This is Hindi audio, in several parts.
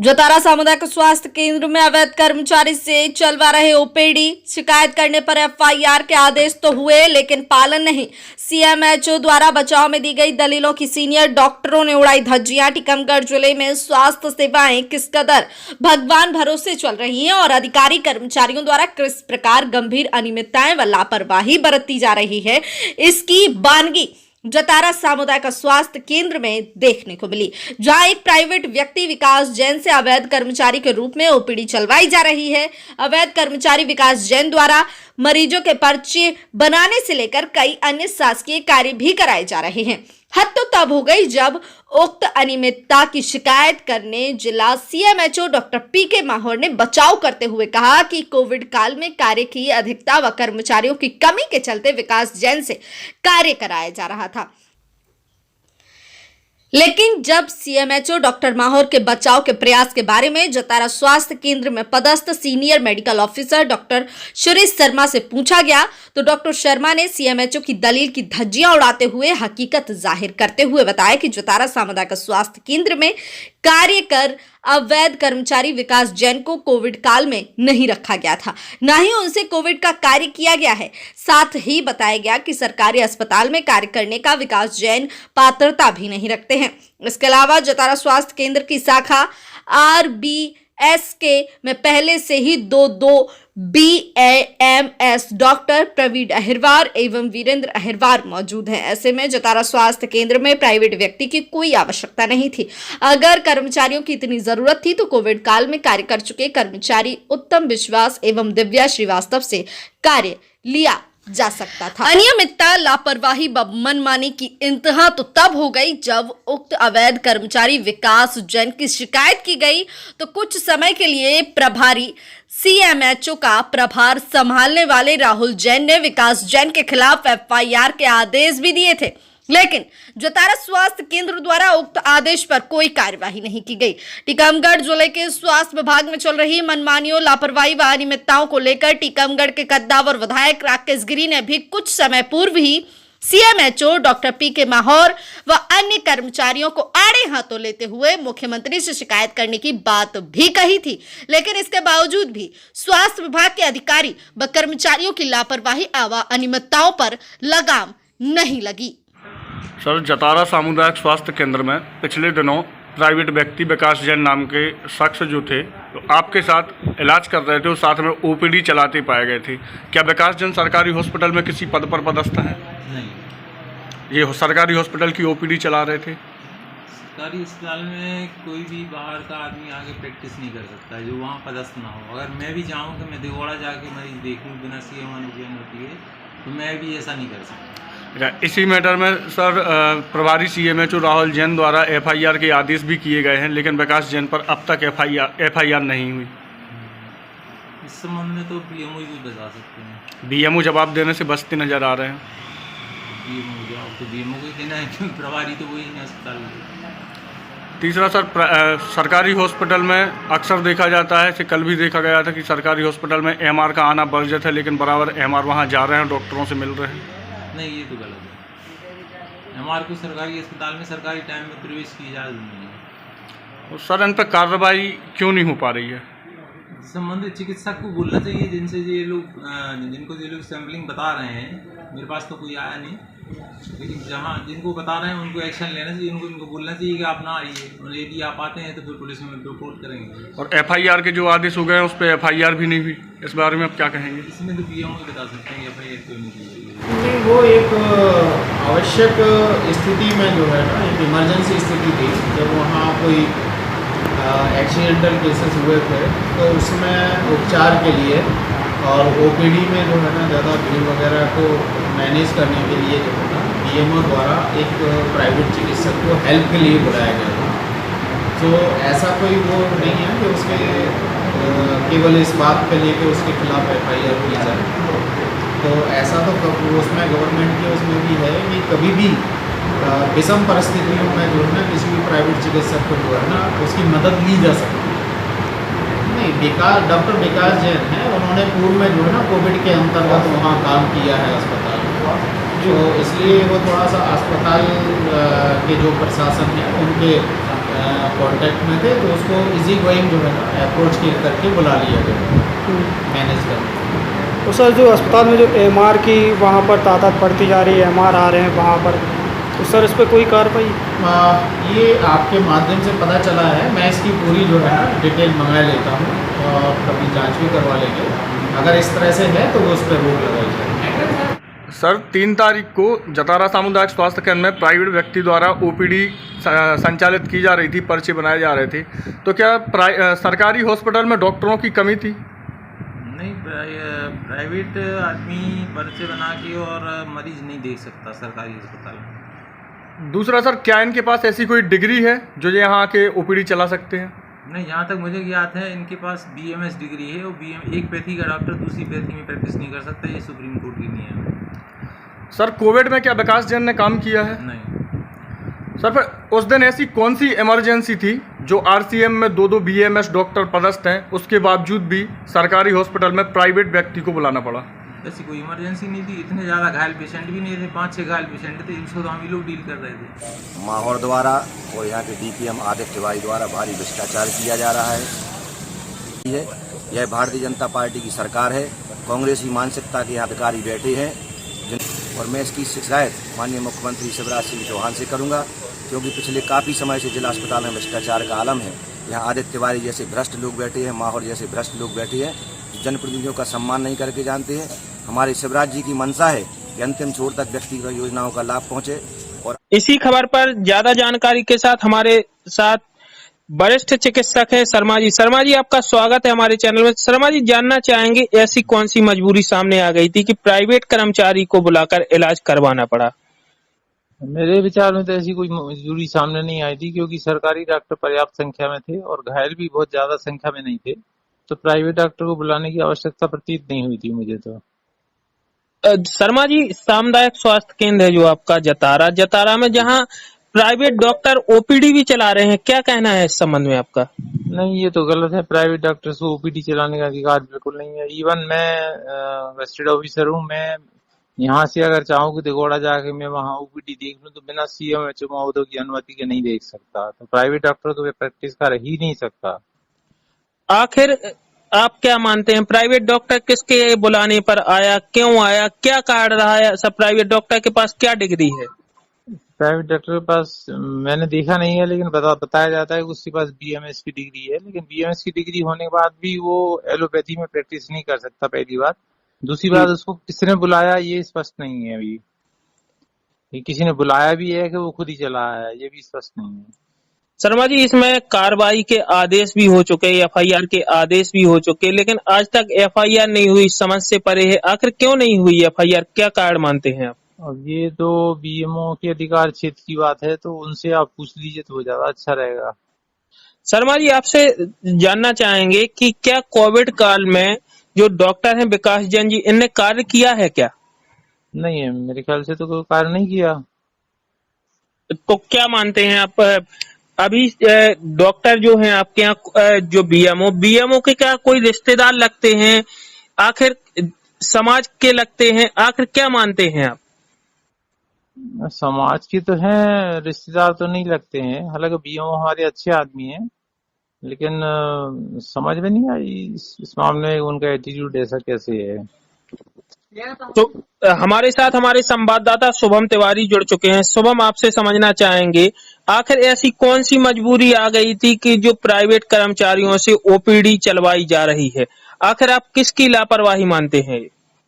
जतारा सामुदायिक स्वास्थ्य केंद्र में अवैध कर्मचारी से चलवा रहे ओपीडी शिकायत करने पर एफआईआर के आदेश तो हुए लेकिन पालन नहीं। सीएमएचओ द्वारा बचाव में दी गई दलीलों की सीनियर डॉक्टरों ने उड़ाई धज्जियां। टीकमगढ़ जिले में स्वास्थ्य सेवाएं किस कदर भगवान भरोसे चल रही हैं और अधिकारी कर्मचारियों द्वारा किस प्रकार गंभीर अनियमितताएं व लापरवाही बरती जा रही है, इसकी बानगी जतारा सामुदायिक स्वास्थ्य केंद्र में देखने को मिली, जहां एक प्राइवेट व्यक्ति विकास जैन से अवैध कर्मचारी के रूप में ओपीडी चलवाई जा रही है। अवैध कर्मचारी विकास जैन द्वारा मरीजों के पर्चे बनाने से लेकर कई अन्य शासकीय कार्य भी कराए जा रहे हैं। हद तो तब हो गई जब उक्त अनियमितता की शिकायत करने जिला सीएमएचओ डॉक्टर पीके माहौर ने बचाव करते हुए कहा कि कोविड काल में कार्य की अधिकता व कर्मचारियों की कमी के चलते विकास जैन से कार्य कराया जा रहा था। लेकिन जब सीएमएचओ डॉक्टर माहौर के बचाव के प्रयास के बारे में जतारा स्वास्थ्य केंद्र में पदस्थ senior medical officer doctor Suresh Sharma से पूछा गया तो डॉक्टर शर्मा ने सीएमएचओ की दलील की धज्जियां उड़ाते हुए हकीकत जाहिर करते हुए बताया कि जतारा सामुदायिक स्वास्थ्य केंद्र में कार्य कर अवैध कर्मचारी विकास जैन को कोविड काल में नहीं रखा गया था, न ही उनसे कोविड का कार्य किया गया है। साथ ही बताया गया कि सरकारी अस्पताल में कार्य करने का विकास जैन पात्रता भी नहीं रखते हैं। इसके अलावा जतारा स्वास्थ्य केंद्र की शाखा RBSK में पहले से ही दो BAMS डॉक्टर प्रवीण अहिरवार एवं वीरेंद्र अहिरवार मौजूद हैं। ऐसे में जतारा स्वास्थ्य केंद्र में प्राइवेट व्यक्ति की कोई आवश्यकता नहीं थी। अगर कर्मचारियों की इतनी जरूरत थी तो कोविड काल में कार्य कर चुके कर्मचारी उत्तम विश्वास एवं दिव्या श्रीवास्तव से कार्य लिया जा सकता था। अनियमितता, लापरवाही व मनमानी की इंतहा तो तब हो गई जब उक्त अवैध कर्मचारी विकास जैन की शिकायत की गई तो कुछ समय के लिए प्रभारी सीएमएचओ का प्रभार संभालने वाले राहुल जैन ने विकास जैन के खिलाफ एफआईआर के आदेश भी दिए थे, लेकिन जतारा स्वास्थ्य केंद्र द्वारा उक्त आदेश पर कोई कार्यवाही नहीं की गई। टीकमगढ़ जिले के स्वास्थ्य विभाग में चल रही मनमानियों, लापरवाही व अनियमितताओं को लेकर टीकमगढ़ के कद्दावर विधायक राकेश गिरी ने भी कुछ समय पूर्व ही सीएमएचओ डॉक्टर पीके माहौर व अन्य कर्मचारियों को आड़े हाथों लेते हुए मुख्यमंत्री से शिकायत करने की बात भी कही थी, लेकिन इसके बावजूद भी स्वास्थ्य विभाग के अधिकारी व कर्मचारियों की लापरवाही व अनियमितताओं पर लगाम नहीं लगी। सर, जतारा सामुदायिक स्वास्थ्य केंद्र में पिछले दिनों प्राइवेट व्यक्ति विकास जैन नाम के शख्स जो थे तो आपके साथ इलाज कर रहे थे और साथ में ओपीडी चलाते पाए गए थे। क्या विकास जैन सरकारी हॉस्पिटल में किसी पद पर पदस्थ है? नहीं। ये सरकारी हॉस्पिटल की ओपीडी चला रहे थे? सरकारी अस्पताल में कोई भी बाहर का आदमी आके प्रैक्टिस नहीं कर सकता है जो वहाँ पदस्थ ना हो। अगर मैं भी चाहूँ कि मैं दिगोड़ा जाके मरीज देखूँ बिना सीएम अनुज्ञा होती है तो मैं भी ऐसा नहीं कर सकता। इसी मैटर में सर प्रभारी सीएमएचओ राहुल जैन द्वारा एफआईआर के आदेश भी किए गए हैं, लेकिन विकास जैन पर अब तक एफआईआर नहीं हुई। इस संबंध में तो बीएमओ ही बता सकते हैं। बीएमओ जवाब देने से बचते नजर आ रहे हैं। बीएमओ जवाब तो बीएमओ को ही देना है क्योंकि प्रभारी तो वही है अस्पताल में। तीसरा सर, सरकारी हॉस्पिटल में अक्सर देखा जाता है कि कल भी देखा गया था कि सरकारी हॉस्पिटल में एमआर का आना वर्जित है, लेकिन बराबर एमआर वहाँ जा रहे हैं, डॉक्टरों से मिल रहे हैं। नहीं, ये तो गलत है। एमआर को सरकारी अस्पताल में सरकारी टाइम में प्रवेश की इजाज़त नहीं है। और सर, इन पर कार्रवाई क्यों नहीं हो पा रही है? संबंधित चिकित्सक को बोलना चाहिए जिनको ये लोग सैम्पलिंग बता रहे हैं। मेरे पास तो कोई आया नहीं, लेकिन जहाँ जिनको बता रहे हैं उनको एक्शन लेना चाहिए। इनको बोलना चाहिए कि आप ना आइए, और यदि आप आते हैं तो फिर पुलिस में रिपोर्ट करेंगे। और एफआईआर के जो आदेश हो गए हैं उस पर एफआईआर भी नहीं हुई, इस बारे में आप क्या कहेंगे? इसमें तो बीएमओ बता सकते हैं एफआईआर क्यों नहीं की। नहीं, वो एक आवश्यक स्थिति में जो है ना, एक इमरजेंसी स्थिति थी जब वहाँ कोई एक्सीडेंटल केसेस हुए थे तो उसमें उपचार के लिए और ओपीडी में जो है ना ज़्यादा भीड़ वगैरह को मैनेज करने के लिए जो है ना बीएमओ द्वारा एक प्राइवेट चिकित्सक को हेल्प के लिए बुलाया गया था। तो ऐसा कोई वो नहीं है कि उसके केवल इस बात के लिए कि उसके खिलाफ एफआईआर की जाए। तो ऐसा तो उसमें गवर्नमेंट के उसमें भी है कि कभी भी विषम परिस्थितियों में जो है ना किसी भी प्राइवेट चिकित्सक को जो है ना उसकी मदद ली जा सकती है। नहीं, डॉक्टर विकास जैन है, उन्होंने पूर्व में जो है ना कोविड के अंतर्गत वहाँ काम किया है अस्पताल में, तो इसलिए वो थोड़ा सा अस्पताल के जो प्रशासन है उनके कांटेक्ट में थे, तो उसको इजी गोइंग जो है ना अप्रोच करके बुला लिया गया मैनेज करके। तो सर जो अस्पताल में जो एमआर की वहाँ पर तादाद बढ़ती जा रही है, एमआर आ रहे हैं वहाँ पर, तो सर इस पर कोई कार्रवाई? ये आपके माध्यम से पता चला है, मैं इसकी पूरी जो है ना डिटेल मंगा लेता हूँ और कभी जांच भी करवा लेंगे। अगर इस तरह से है तो वो उस पर रोक लगाई जाएगी। सर 3 तारीख को जतारा सामुदायिक स्वास्थ्य केंद्र में प्राइवेट व्यक्ति द्वारा ओपीडी संचालित की जा रही थी, पर्चे बनाए जा रहे थे, तो क्या सरकारी हॉस्पिटल में डॉक्टरों की कमी थी? नहीं, प्राइवेट आदमी पर्चे बना के और मरीज नहीं देख सकता सरकारी अस्पताल में। दूसरा सर, क्या इनके पास ऐसी कोई डिग्री है जो ये यहाँ के ओपीडी चला सकते हैं? नहीं, जहाँ तक मुझे ज्ञात है इनके पास BMS डिग्री है और एक पैथी का डॉक्टर दूसरी पैथी में प्रैक्टिस नहीं कर सकता, ये सुप्रीम कोर्ट की नियम है। सर कोविड में क्या विकास जैन ने काम किया है? नहीं। सर फिर उस दिन ऐसी कौन सी इमरजेंसी थी जो RCM में 2 BMS डॉक्टर पदस्थ हैं, उसके बावजूद भी सरकारी हॉस्पिटल में प्राइवेट व्यक्ति को बुलाना पड़ा? ऐसी कोई इमरजेंसी नहीं थी, इतने ज़्यादा घायल पेशेंट भी नहीं थे, 5-6 घायल पेशेंट थे, इसको तो हम ही लोग डील कर रहे थे। माहौर द्वारा और यहाँ के DPM आदित्य तिवारी द्वारा भारी भ्रष्टाचार किया जा रहा है। यह भारतीय जनता पार्टी की सरकार है, कांग्रेसी मानसिकता के यहाँ अधिकारी बैठे हैं, और मैं इसकी शिकायत माननीय मुख्यमंत्री शिवराज सिंह चौहान से करूँगा, क्योंकि पिछले काफ़ी समय से जिला अस्पताल में भ्रष्टाचार का आलम है। यहाँ आदित्य तिवारी जैसे भ्रष्ट लोग बैठे हैं, माहौर जैसे भ्रष्ट लोग बैठे हैं, जनप्रतिनिधियों का सम्मान नहीं करके जानते हैं। हमारे शिवराज जी की मंशा है कि अंतिम छोर तक व्यक्तिगत योजनाओं का लाभ पहुंचे। और इसी खबर पर ज्यादा जानकारी के साथ हमारे साथ वरिष्ठ चिकित्सक है शर्मा जी। शर्मा जी, आपका स्वागत है हमारे चैनल में। शर्मा जी, जानना चाहेंगे ऐसी कौन सी मजबूरी सामने आ गई थी कि प्राइवेट कर्मचारी को बुलाकर इलाज करवाना पड़ा? मेरे विचार में तो ऐसी कोई मजबूरी सामने नहीं आई थी, क्योंकि सरकारी डॉक्टर पर्याप्त संख्या में थे और घायल भी बहुत ज्यादा संख्या में नहीं थे, तो प्राइवेट डॉक्टर को बुलाने की आवश्यकता प्रतीत नहीं हुई थी मुझे तो। शर्मा जी, सामुदायिक स्वास्थ्य केंद्र है जो आपका जतारा में, जहां प्राइवेट डॉक्टर OPD भी चला रहे हैं, क्या कहना है इस संबंध में आपका? नहीं, ये तो गलत है। प्राइवेट डॉक्टर्स को OPD चलाने का अधिकार बिल्कुल नहीं है। इवन मैं गजेटेड ऑफिसर हूँ, मैं यहाँ से अगर चाहूँ कि दिगोड़ा जाके मैं वहाँ OPD देख लूँ तो बिना CMHO महोदय की अनुमति के नहीं देख सकता। तो प्राइवेट डॉक्टर तो वे प्रैक्टिस कर ही नहीं सकता। आखिर आप क्या मानते हैं, प्राइवेट डॉक्टर किसके बुलाने पर आया, क्यों आया, क्या कारण रहा है? सब प्राइवेट डॉक्टर के पास क्या डिग्री है? प्राइवेट डॉक्टर के पास मैंने देखा नहीं है, लेकिन बताया जाता है कि उसके पास BMS की डिग्री है, लेकिन BMS की डिग्री होने के बाद भी वो एलोपैथी में प्रैक्टिस नहीं कर सकता, पहली बात। दूसरी बात, उसको किसने बुलाया ये स्पष्ट नहीं है अभी। ये किसी ने बुलाया भी है कि वो खुद ही चला आया, ये भी स्पष्ट नहीं है। शर्मा जी, इसमें कार्रवाई के आदेश भी हो चुके, FIR के आदेश भी हो चुके, लेकिन आज तक FIR नहीं हुई, समझ से परे है। आखिर क्यों नहीं हुई FIR, क्या कारण मानते हैं आप? अब ये तो BMO के अधिकार क्षेत्र की बात है, तो उनसे आप पूछ लीजिए तो ज्यादा अच्छा रहेगा। शर्मा जी, आपसे जानना चाहेंगे कि क्या कोविड काल में जो डॉक्टर हैं विकास जैन जी, इनने कार्य किया है क्या? नहीं है, मेरे ख्याल से तो कोई कार्य नहीं किया। तो क्या मानते हैं आप, अभी डॉक्टर जो हैं आपके यहाँ, जो BMO के क्या कोई रिश्तेदार लगते हैं, आखिर समाज के लगते हैं, आखिर क्या मानते हैं आप? समाज की तो है, रिश्तेदार तो नहीं लगते हैं। हालांकि BMO हमारे अच्छे आदमी हैं, लेकिन समझ में नहीं आई इस मामले में उनका एटीट्यूड ऐसा कैसे है। तो हमारे साथ हमारे संवाददाता शुभम तिवारी जुड़ चुके हैं। शुभम, आपसे समझना चाहेंगे आखिर ऐसी कौन सी मजबूरी आ गई थी कि जो प्राइवेट कर्मचारियों से OPD चलवाई जा रही है? आखिर आप किसकी लापरवाही मानते हैं?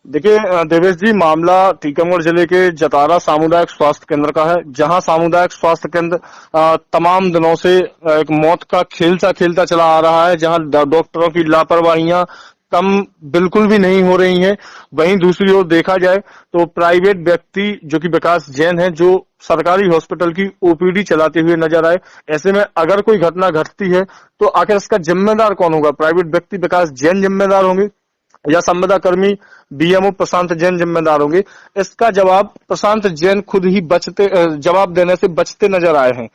देखिए देवेश जी, मामला टीकमगढ़ जिले के जतारा सामुदायिक स्वास्थ्य केंद्र का है, जहां सामुदायिक स्वास्थ्य केंद्र तमाम दिनों से एक मौत का खेलता चला आ रहा है, जहां डॉक्टरों की लापरवाहियां कम बिल्कुल भी नहीं हो रही हैं। वहीं दूसरी ओर देखा जाए तो प्राइवेट व्यक्ति जो कि विकास जैन है, जो सरकारी हॉस्पिटल की OPD चलाते हुए नजर आए। ऐसे में अगर कोई घटना घटती है तो आखिर इसका जिम्मेदार कौन होगा? प्राइवेट व्यक्ति विकास जैन जिम्मेदार होंगे या संविदा कर्मी BMO प्रशांत जैन जिम्मेदार होंगे? इसका जवाब प्रशांत जैन खुद ही जवाब देने से बचते नजर आए हैं।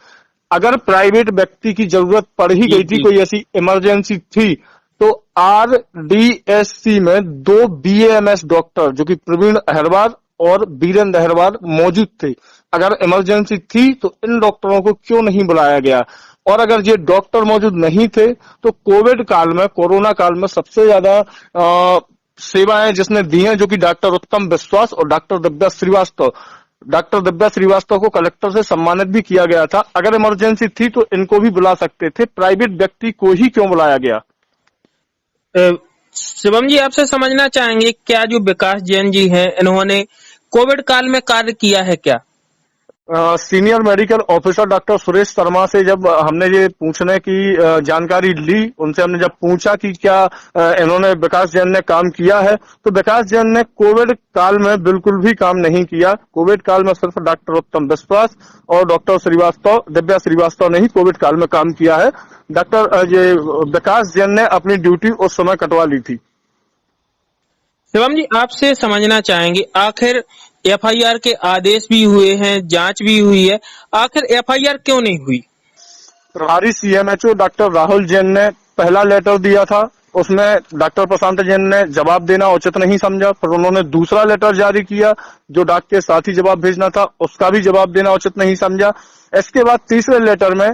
अगर प्राइवेट व्यक्ति की जरूरत पड़ ही गई थी, कोई ऐसी इमरजेंसी थी, तो RDSC में 2 BAMS डॉक्टर जो कि प्रवीण अहिरवार और वीरेंद्र अहिरवार मौजूद थे। अगर इमरजेंसी थी तो इन डॉक्टरों को क्यों नहीं बुलाया गया? और अगर ये डॉक्टर मौजूद नहीं थे तो कोविड काल में, कोरोना काल में सबसे ज्यादा सेवाएं जिसने दी हैं, जो कि डॉक्टर उत्तम विश्वास और डॉक्टर दिव्या श्रीवास्तव को कलेक्टर से सम्मानित भी किया गया था। अगर इमरजेंसी थी तो इनको भी बुला सकते थे, प्राइवेट व्यक्ति को ही क्यों बुलाया गया? शिवम जी, आपसे समझना चाहेंगे क्या जो विकास जैन जी हैं, इन्होंने कोविड काल में कार्य किया है क्या? Senior medical officer doctor Suresh Sharma से जब हमने ये पूछने की जानकारी ली, उनसे हमने जब पूछा कि क्या इन्होंने, विकास जैन ने काम किया है, तो विकास जैन ने कोविड काल में बिल्कुल भी काम नहीं किया। कोविड काल में सिर्फ डॉक्टर उत्तम विश्वास और डॉक्टर दिव्या श्रीवास्तव ने ही कोविड काल में काम किया है। ये विकास जैन ने अपनी ड्यूटी उस समय कटवा ली थी। शिवम जी, आपसे समझना चाहेंगे, आखिर एफआईआर के आदेश भी हुए हैं, जांच भी हुई है, आखिर एफआईआर क्यों नहीं हुई? प्रभारी सीएमएचओ डॉक्टर राहुल जैन ने पहला लेटर दिया था, उसमें डॉक्टर प्रशांत जैन ने जवाब देना उचित नहीं समझा। फिर उन्होंने दूसरा लेटर जारी किया जो डाक के साथ ही जवाब भेजना था, उसका भी जवाब देना उचित नहीं समझा। इसके बाद तीसरे लेटर में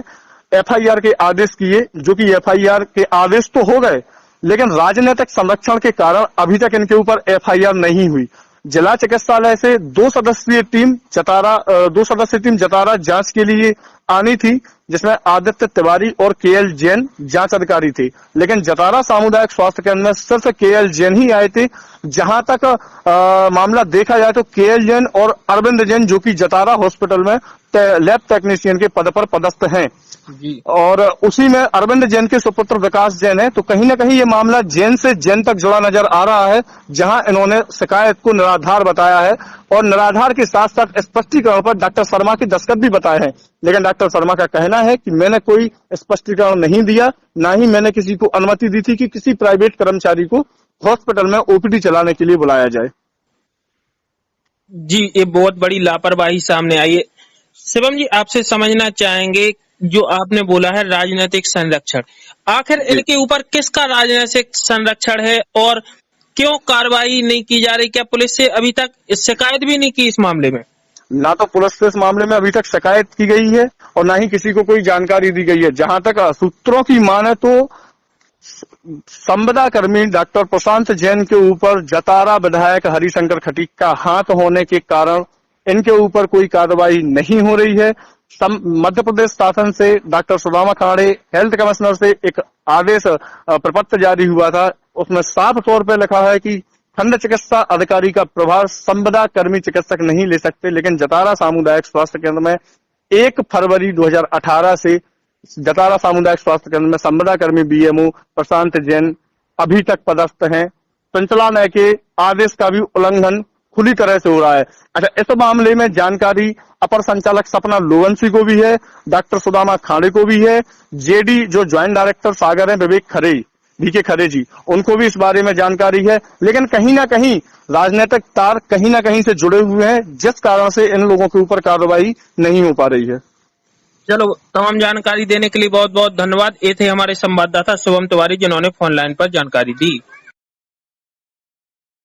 एफआईआर के आदेश किए, जो कि एफआईआर के आदेश तो हो गए, लेकिन राजनीतिक संरक्षण के कारण अभी तक इनके ऊपर एफआईआर नहीं हुई। जिला चिकित्सालय से 2 सदस्यीय टीम जतारा जांच के लिए आनी थी, जिसमें आदित्य तिवारी और केएल जैन जांच अधिकारी थे, लेकिन जतारा सामुदायिक स्वास्थ्य केंद्र में सिर्फ केएल जैन ही आए थे। जहां तक मामला देखा जाए तो केएल जैन और अरविंद जैन, जो कि जतारा हॉस्पिटल में लैब टेक्नीशियन के पद पर पदस्थ हैं जी, और उसी में अरविंद जैन के सुपुत्र विकास जैन है, तो कहीं ना कहीं ये मामला जैन से जैन तक जुड़ा नजर आ रहा है, जहां इन्होंने शिकायत को निराधार बताया है और निराधार के साथ साथ स्पष्टीकरण पर डॉक्टर शर्मा के दस्तखत भी बताए हैं। लेकिन डॉक्टर शर्मा का कहना है कि मैंने कोई स्पष्टीकरण नहीं दिया, ना ही मैंने किसी को अनुमति दी थी कि किसी प्राइवेट कर्मचारी को हॉस्पिटल में ओपीडी चलाने के लिए बुलाया जाए। जी, ये बहुत बड़ी लापरवाही सामने आई है। शिवम जी, आपसे समझना चाहेंगे, जो आपने बोला है राजनीतिक संरक्षण, आखिर इनके ऊपर किसका राजनीतिक संरक्षण है और क्यों कार्रवाई नहीं की जा रही? क्या पुलिस से अभी तक शिकायत भी नहीं की इस मामले में? ना तो पुलिस से इस मामले में अभी तक शिकायत की गई है और ना ही किसी को कोई जानकारी दी गई है। जहां तक सूत्रों की माने तो संविदा कर्मी डॉक्टर प्रशांत जैन के ऊपर जतारा विधायक हरिशंकर खटीक का हाथ होने के कारण इनके ऊपर कोई कार्रवाई नहीं हो रही है। मध्य प्रदेश शासन से डॉक्टर सुदामा खाड़े हेल्थ कमिश्नर से एक आदेश प्रपत्र जारी हुआ था, उसमें साफ तौर पर लिखा है कि खंड चिकित्सा अधिकारी का प्रभार संविदा कर्मी चिकित्सक नहीं ले सकते। लेकिन जतारा सामुदायिक स्वास्थ्य केंद्र में 1 फरवरी 2018 से जतारा सामुदायिक स्वास्थ्य केंद्र में संविदा कर्मी बीएमओ प्रशांत जैन अभी तक पदस्थ हैं। संचालनालय के आदेश का भी उल्लंघन खुली तरह से हो रहा है। अच्छा, इस मामले में जानकारी अपर संचालक सपना लोवंशी को भी है, डॉक्टर सुदामा खाड़े को भी है, जेडी जो ज्वाइंट डायरेक्टर सागर है बीके खरे जी, उनको भी इस बारे में जानकारी है। लेकिन कहीं ना कहीं राजनीतिक तार कहीं ना कहीं से जुड़े हुए हैं, जिस कारण से इन लोगों के ऊपर कार्रवाई नहीं हो पा रही है। चलो, तमाम जानकारी देने के लिए बहुत बहुत धन्यवाद। ये थे हमारे संवाददाता शुभम तिवारी, जिन्होंने फोन लाइन पर जानकारी दी।